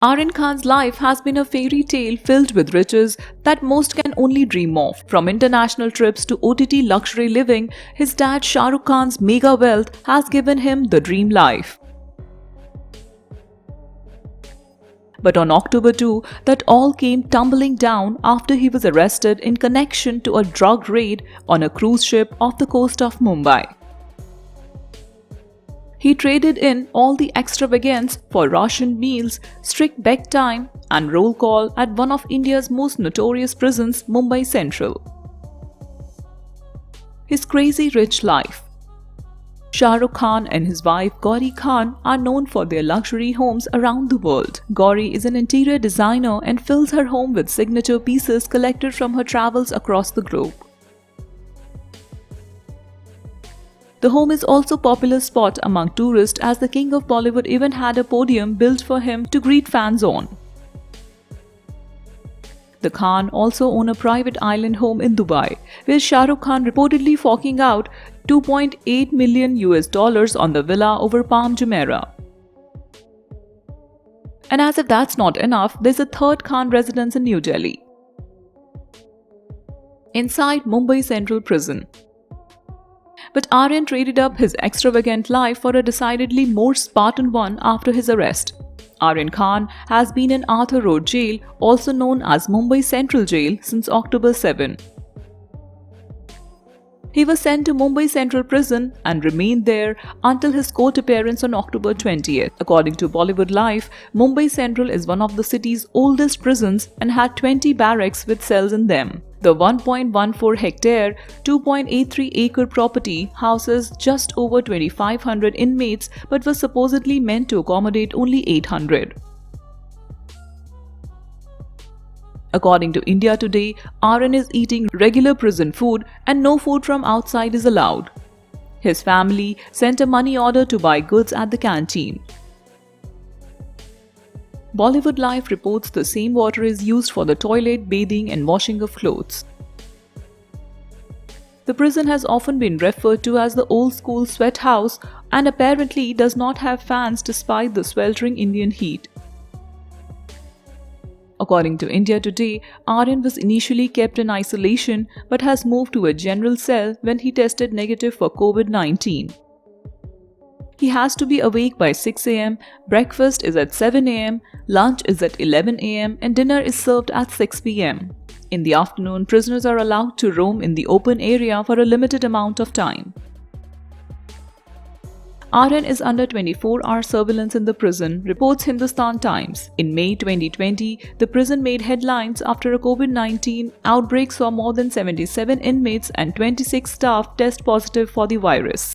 Aryan Khan's life has been a fairy tale filled with riches that most can only dream of. From international trips to OTT luxury living, his dad Shah Rukh Khan's mega wealth has given him the dream life. But on October 2, that all came tumbling down after he was arrested in connection to a drug raid on a cruise ship off the coast of Mumbai. He traded in all the extravagance for rationed meals, strict bedtime, and roll call at one of India's most notorious prisons, Mumbai Central. His crazy rich life. Shah Rukh Khan and his wife Gauri Khan are known for their luxury homes around the world. Gauri is an interior designer and fills her home with signature pieces collected from her travels across the globe. The home is also a popular spot among tourists as the King of Bollywood even had a podium built for him to greet fans on. The Khan also own a private island home in Dubai, where Shah Rukh Khan reportedly forking out $2.8 million on the villa over Palm Jumeirah. And as if that's not enough, there's a third Khan residence in New Delhi, inside Mumbai Central Prison. But Aryan traded up his extravagant life for a decidedly more Spartan one after his arrest. Aryan Khan has been in Arthur Road Jail, also known as Mumbai Central Jail, since October 7. He was sent to Mumbai Central Prison and remained there until his court appearance on October 20th. According to Bollywood Life, Mumbai Central is one of the city's oldest prisons and had 20 barracks with cells in them. The 1.14 hectare, 2.83 acre property houses just over 2,500 inmates but was supposedly meant to accommodate only 800. According to India Today, Aryan is eating regular prison food and no food from outside is allowed. His family sent a money order to buy goods at the canteen. Bollywood Life reports the same water is used for the toilet, bathing and washing of clothes. The prison has often been referred to as the old school sweat house and apparently does not have fans despite the sweltering Indian heat. According to India Today, Aryan was initially kept in isolation but has moved to a general cell when he tested negative for COVID-19. He has to be awake by 6 am, breakfast is at 7 am, lunch is at 11 am and dinner is served at 6 pm. In the afternoon, prisoners are allowed to roam in the open area for a limited amount of time. Aryan is under 24-hour surveillance in the prison, reports Hindustan Times. In May 2020, the prison made headlines after a COVID-19 outbreak saw more than 77 inmates and 26 staff test positive for the virus.